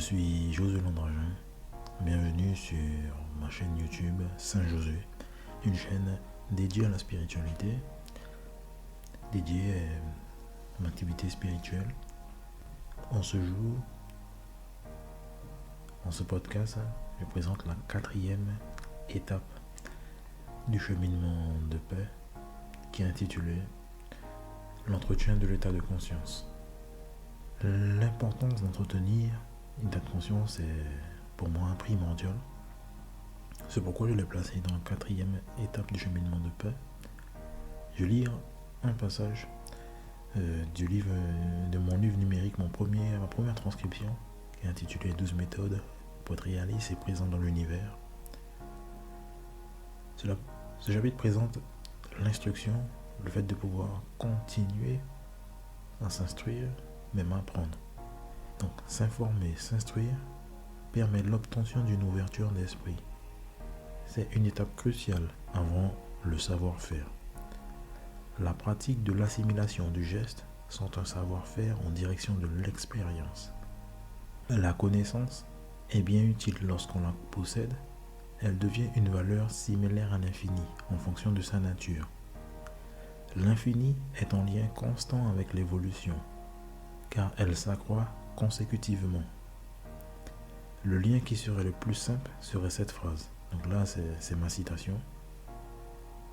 Je suis Josué Landragin. Bienvenue sur ma chaîne YouTube Saint Josué, une chaîne dédiée à la spiritualité, dédiée à l'activité spirituelle. En ce jour, en ce podcast, je présente la 4e étape du cheminement de paix qui est intitulée l'entretien de l'état de conscience. L'importance d'entretenir l'état de conscience est pour moi primordial. C'est pourquoi je l'ai placé dans la 4e étape du cheminement de paix. Je lis un passage de mon livre numérique, ma première transcription, qui est intitulée 12 méthodes pour être réaliste et présent dans l'univers. Ce chapitre présente l'instruction, le fait de pouvoir continuer à s'instruire, même à apprendre. Donc, s'informer, s'instruire permet l'obtention d'une ouverture d'esprit. C'est une étape cruciale avant le savoir-faire. La pratique de l'assimilation du geste sont un savoir-faire en direction de l'expérience. La connaissance est bien utile lorsqu'on la possède. Elle devient une valeur similaire à l'infini en fonction de sa nature. L'infini est en lien constant avec l'évolution, car elle s'accroît consécutivement. Le lien qui serait le plus simple serait cette phrase. Donc là, c'est ma citation.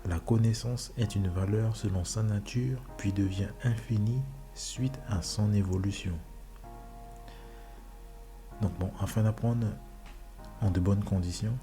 La connaissance est une valeur selon sa nature, puis devient infinie suite à son évolution. Donc bon, afin d'apprendre en de bonnes conditions,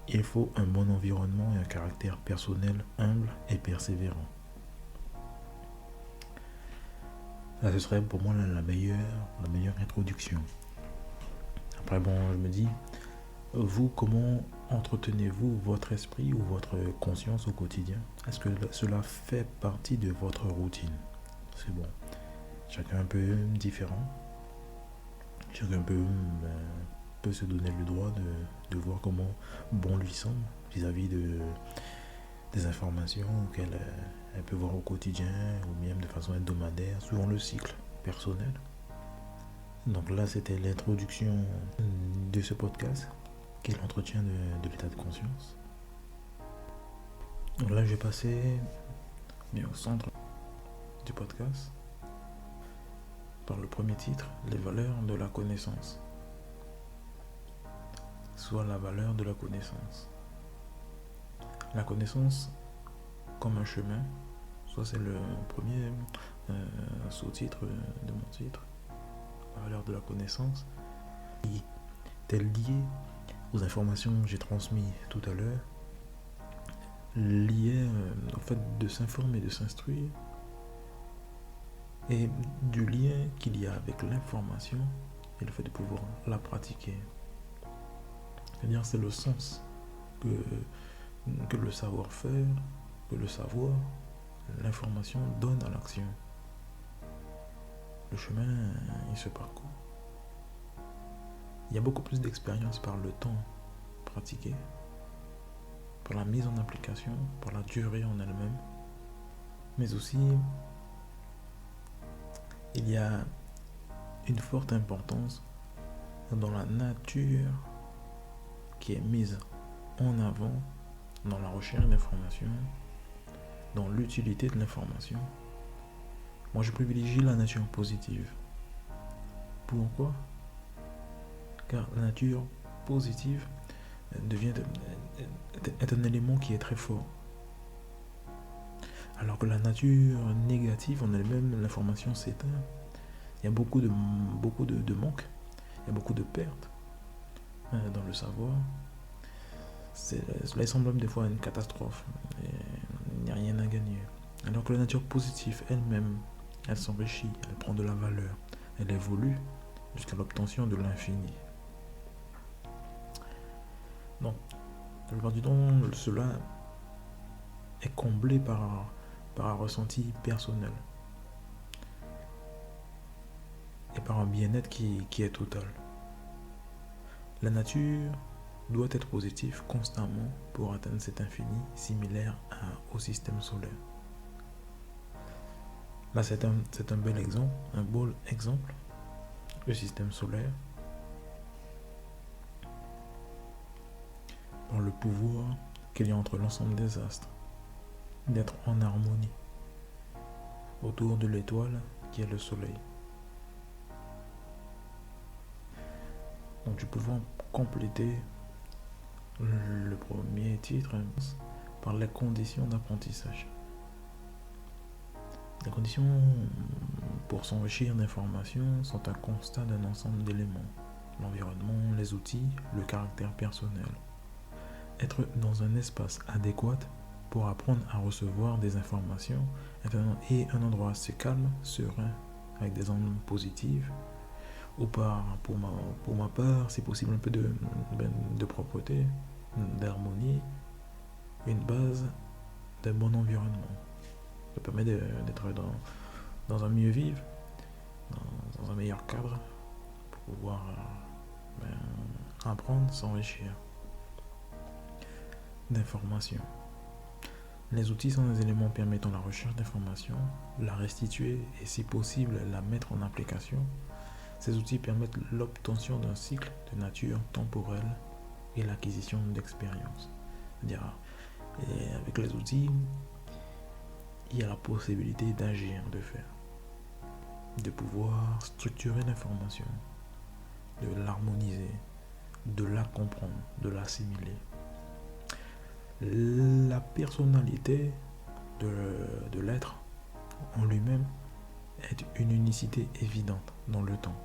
il faut un bon environnement et un caractère personnel humble et persévérant. Là, ce serait pour moi la meilleure introduction. Après, bon, je me dis, vous, comment entretenez-vous votre esprit ou votre conscience au quotidien? Est-ce que cela fait partie de votre routine? C'est bon. Chacun un peu différent. Chacun peut se donner le droit de voir comment bon lui semble vis-à-vis des informations qu'elle peut voir au quotidien ou même de façon hebdomadaire, suivant le cycle personnel. Donc là, c'était l'introduction de ce podcast, qui est l'entretien de l'état de conscience. Donc là, je vais passer au centre du podcast par le premier titre, les valeurs de la connaissance. Soit la valeur de la connaissance. La connaissance comme un chemin, soit c'est le premier sous-titre de mon titre, la valeur de la connaissance, qui est liée aux informations que j'ai transmises tout à l'heure, liée au fait de s'informer, de s'instruire, et du lien qu'il y a avec l'information et le fait de pouvoir la pratiquer. C'est-à-dire, c'est le sens que le savoir-faire, que le savoir, l'information donne à l'action. Le chemin, il se parcourt. Il y a beaucoup plus d'expérience par le temps pratiqué, par la mise en application, par la durée en elle-même, mais aussi il y a une forte importance dans la nature qui est mise en avant dans la recherche d'informations, dans l'utilité de l'information. Moi, je privilégie la nature positive. Pourquoi? Car la nature positive est un élément qui est très fort. Alors que la nature négative, en elle-même, l'information s'éteint. Il y a beaucoup de manques, il y a beaucoup de pertes dans le savoir. Cela semble même des fois une catastrophe. Il n'y a rien à gagner. Alors que la nature positive elle-même, elle s'enrichit, elle prend de la valeur, elle évolue jusqu'à l'obtention de l'infini. Donc, la plupart du temps, cela est comblé par un ressenti personnel et par un bien-être qui est total. La nature doit être positive constamment pour atteindre cet infini similaire au système solaire. Là, c'est un bel exemple, un beau exemple, le système solaire. le pouvoir qu'il y a entre l'ensemble des astres, d'être en harmonie autour de l'étoile qui est le soleil. Donc tu peux compléter le premier titre par les conditions d'apprentissage. Les conditions pour s'enrichir d'informations sont un constat d'un ensemble d'éléments: l'environnement, les outils, le caractère personnel. Être dans un espace adéquat pour apprendre à recevoir des informations et un endroit assez calme, serein, avec des ondes positives, ou pour ma part, si possible, un peu de propreté, d'harmonie, une base d'un bon environnement. Ça permet d'être dans un mieux vivre, dans un meilleur cadre, pour pouvoir apprendre, s'enrichir d'informations. Les outils sont des éléments permettant la recherche d'informations, la restituer et, si possible, la mettre en application. Ces outils permettent l'obtention d'un cycle de nature temporelle et l'acquisition d'expérience. C'est-à-dire, avec les outils, il y a la possibilité d'agir, de faire, de pouvoir structurer l'information, de l'harmoniser, de la comprendre, de l'assimiler. La personnalité de l'être en lui-même est une unicité évidente dans le temps,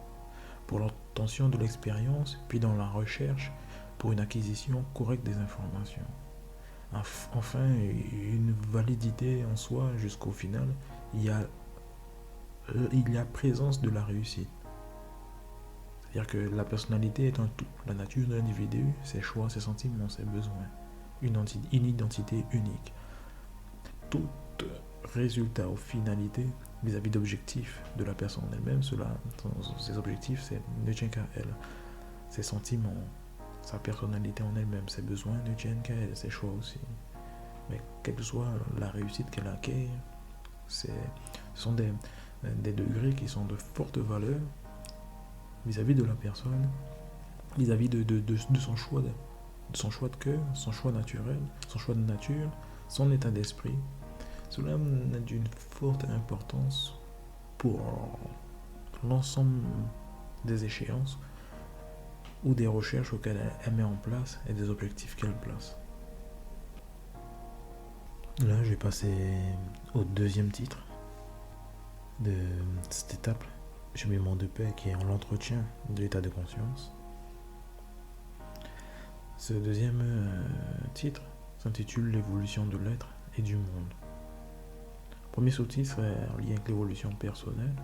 pour l'obtention de l'expérience, puis dans la recherche pour une acquisition correcte des informations. Enfin, une validité en soi jusqu'au final, il y a présence de la réussite. C'est-à-dire que la personnalité est un tout. La nature de l'individu, ses choix, ses sentiments, ses besoins. Une identité unique. Tout résultat ou finalité vis-à-vis d'objectifs de la personne elle-même, ses objectifs ne tiennent qu'à elle. Ses sentiments, sa personnalité en elle-même, ses besoins ne tiennent qu'à elle, ses choix aussi. Mais quelle que soit la réussite qu'elle acquiert, ce sont des degrés qui sont de forte valeur vis-à-vis de la personne, vis-à-vis de son choix de cœur, son choix naturel, son choix de nature, son état d'esprit. Cela a d'une forte importance pour l'ensemble des échéances ou des recherches auxquelles elle met en place et des objectifs qu'elle place. Là, je vais passer au deuxième titre de cette étape, cheminement de paix, qui est en l'entretien de l'état de conscience. Ce deuxième titre s'intitule L'évolution de l'être et du monde. Le premier sous-titre est en lien avec l'évolution personnelle.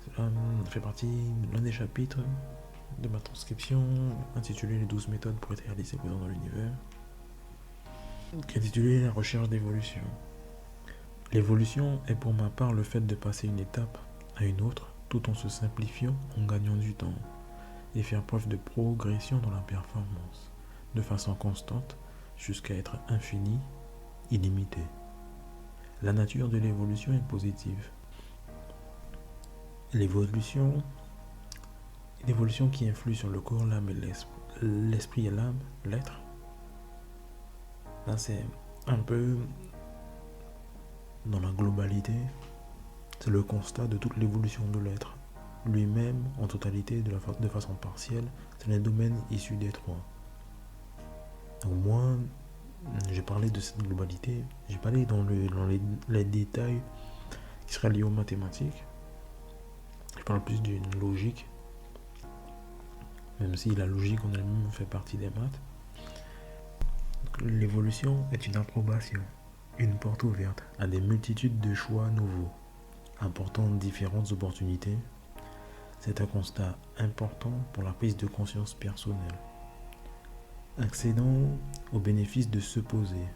Cela fait partie de l'un des chapitres de ma transcription intitulée Les 12 méthodes pour être réalisé présent dans l'univers, qui est intitulée La recherche d'évolution. L'évolution est pour ma part le fait de passer une étape à une autre tout en se simplifiant, en gagnant du temps, et faire preuve de progression dans la performance, de façon constante, jusqu'à être infini, illimité. La nature de l'évolution est positive. L'évolution qui influe sur le corps, l'âme et l'esprit et l'âme, l'être. Là, c'est un peu dans la globalité, c'est le constat de toute l'évolution de l'être. Lui-même, en totalité, de façon partielle, c'est un domaine issu des trois. Donc moi, j'ai parlé de cette globalité, j'ai parlé dans les détails qui seraient liés aux mathématiques. Je parle plus d'une logique, même si la logique en elle-même fait partie des maths. Donc, l'évolution est une approbation, une porte ouverte à des multitudes de choix nouveaux, apportant différentes opportunités. C'est un constat important pour la prise de conscience personnelle. Accédant au bénéfice de se poser,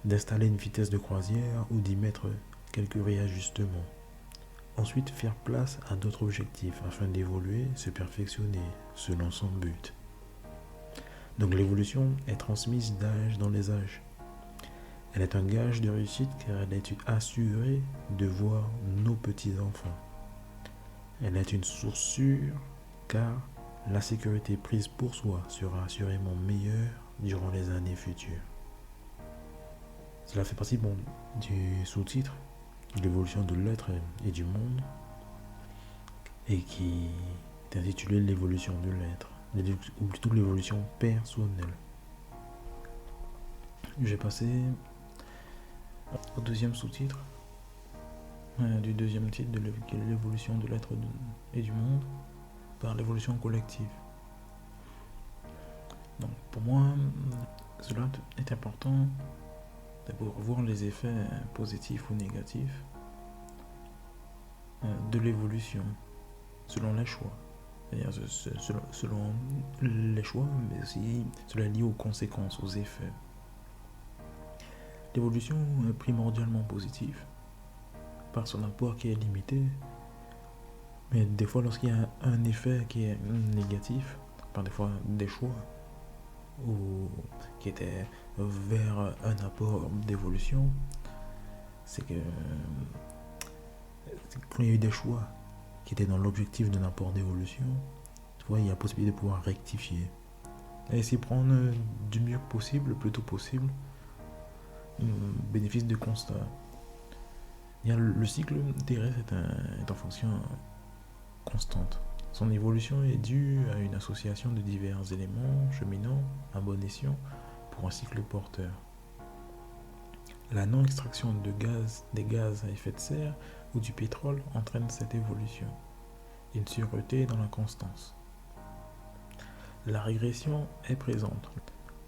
d'installer une vitesse de croisière ou d'y mettre quelques réajustements. Ensuite, faire place à d'autres objectifs afin d'évoluer, se perfectionner selon son but. Donc l'évolution est transmise d'âge dans les âges. Elle est un gage de réussite car elle est assurée de voir nos petits-enfants. Elle est une source sûre car La sécurité prise pour soi sera assurément meilleure durant les années futures. Cela fait partie du sous-titre, l'évolution de l'être et du monde, et qui est intitulé l'évolution de l'être, ou plutôt l'évolution personnelle. Je vais passer au deuxième sous-titre, du deuxième titre de l'évolution de l'être et du monde par l'évolution collective. Donc pour moi, cela est important d'abord voir les effets positifs ou négatifs de l'évolution selon les choix. C'est-à-dire selon les choix, mais aussi cela est lié aux conséquences, aux effets. L'évolution est primordialement positive par son apport qui est limité, mais des fois lorsqu'il y a un effet qui est négatif, par des fois des choix ou qui étaient vers un apport d'évolution, c'est que quand il y a eu des choix qui étaient dans l'objectif d'un apport d'évolution, tu vois, il y a possibilité de pouvoir rectifier et essayer de prendre du mieux possible, le plus tôt possible, bénéfice de constat. Le cycle terrestre est en fonction constante. Son évolution est due à une association de divers éléments cheminant à bon escient pour un cycle porteur. La non-extraction des gaz à effet de serre ou du pétrole entraîne cette évolution. Une sûreté dans la constance. La régression est présente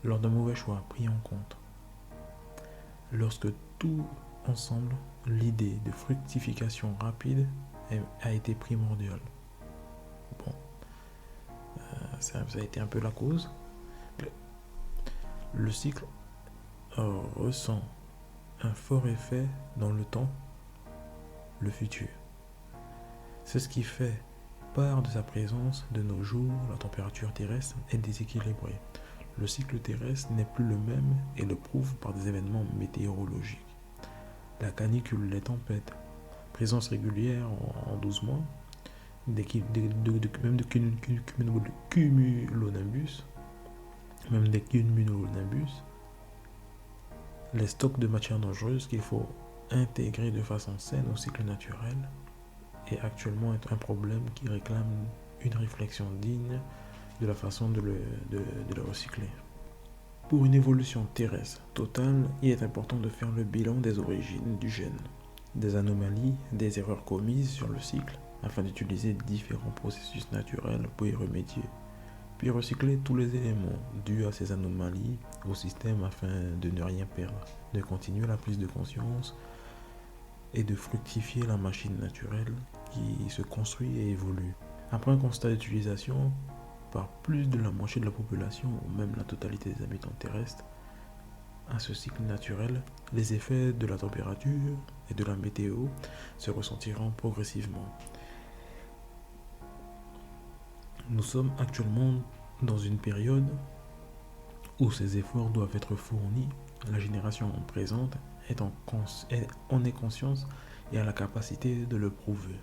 lors d'un mauvais choix pris en compte. Lorsque tout ensemble, l'idée de fructification rapide a été primordiale. Ça a été un peu la cause. Le cycle ressent un fort effet dans le temps, le futur. C'est ce qui fait part de sa présence de nos jours. La température terrestre est déséquilibrée. Le cycle terrestre n'est plus le même et le prouve par des événements météorologiques. La canicule, les tempêtes, présence régulière en 12 mois, même de cumulonimbus, les stocks de matières dangereuses qu'il faut intégrer de façon saine au cycle naturel est actuellement un problème qui réclame une réflexion digne de la façon de le recycler. Pour une évolution terrestre totale, il est important de faire le bilan des origines du gène, des anomalies, des erreurs commises sur le cycle, afin d'utiliser différents processus naturels pour y remédier, puis recycler tous les éléments dus à ces anomalies au système afin de ne rien perdre, de continuer la prise de conscience et de fructifier la machine naturelle qui se construit et évolue. Après un constat d'utilisation par plus de la moitié de la population ou même la totalité des habitants terrestres à ce cycle naturel, les effets de la température et de la météo se ressentiront progressivement. Nous sommes actuellement dans une période où ces efforts doivent être fournis. La génération présente en est consciente et a la capacité de le prouver.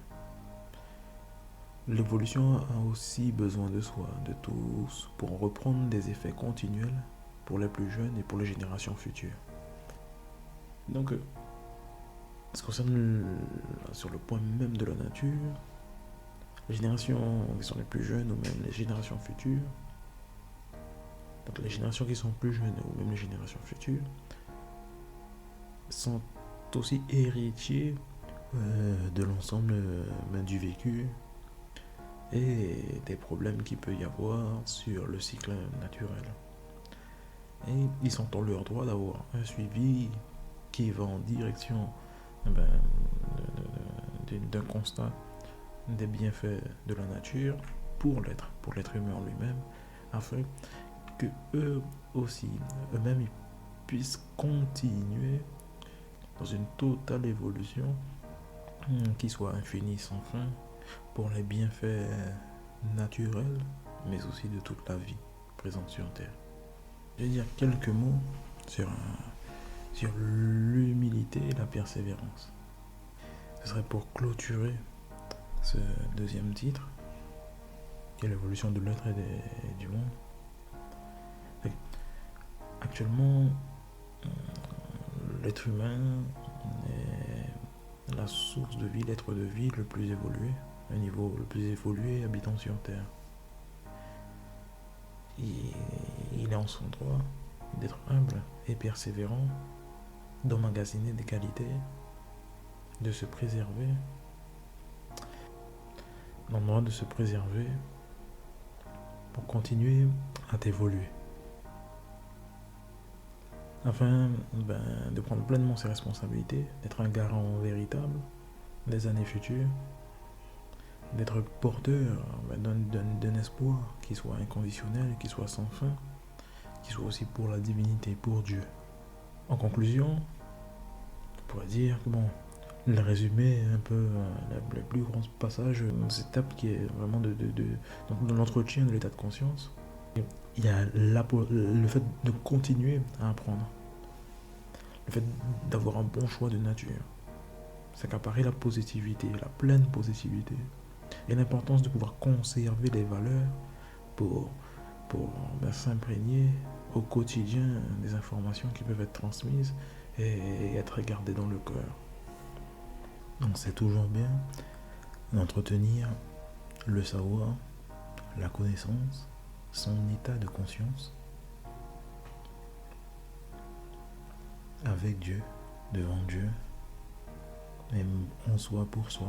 L'évolution a aussi besoin de soi, de tous, pour reprendre des effets continuels pour les plus jeunes et pour les générations futures. Donc, ce qui concerne sur le point même de la nature, les générations qui sont les plus jeunes ou même les générations futures, donc les générations qui sont plus jeunes ou même les générations futures, sont aussi héritiers de l'ensemble du vécu et des problèmes qu'il peut y avoir sur le cycle naturel. Et ils sont en leur droit d'avoir un suivi qui va en direction d'un constat des bienfaits de la nature pour l'être humain en lui-même, afin que eux-mêmes, ils puissent continuer dans une totale évolution qui soit infinie sans fin pour les bienfaits naturels, mais aussi de toute la vie présente sur Terre. Je vais dire quelques mots sur l'humilité et la persévérance. Ce serait pour clôturer ce deuxième titre. qui est l'évolution de l'être et du monde. Actuellement, l'être humain est la source de vie, l'être de vie le plus évolué, un niveau le plus évolué habitant sur Terre. Il est en son droit d'être humble et persévérant, d'emmagasiner des qualités, de se préserver, dans le droit de se préserver pour continuer à évoluer. Afin de prendre pleinement ses responsabilités, d'être un garant véritable des années futures, d'être porteur d'un espoir qui soit inconditionnel, qui soit sans fin, qui soit aussi pour la divinité, pour Dieu. En conclusion, on pourrait dire que le résumé un peu le plus grand passage dans cette étape qui est vraiment de l'entretien de l'état de conscience. Il y a le fait de continuer à apprendre, le fait d'avoir un bon choix de nature, s'accaparer la positivité, la pleine positivité, et l'importance de pouvoir conserver les valeurs pour s'imprégner au quotidien des informations qui peuvent être transmises et être gardées dans le cœur. Donc c'est toujours bien d'entretenir le savoir, la connaissance, son état de conscience avec Dieu, devant Dieu, et en soi pour soi.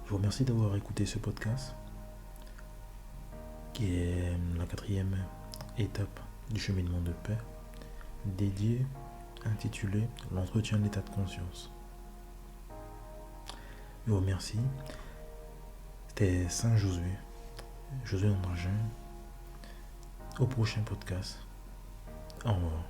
Je vous remercie d'avoir écouté ce podcast qui est la 4e étape du cheminement de paix dédié, intitulé l'entretien de l'état de conscience. Je vous remercie. C'était Saint Josué Andragin. Au prochain podcast. Au revoir.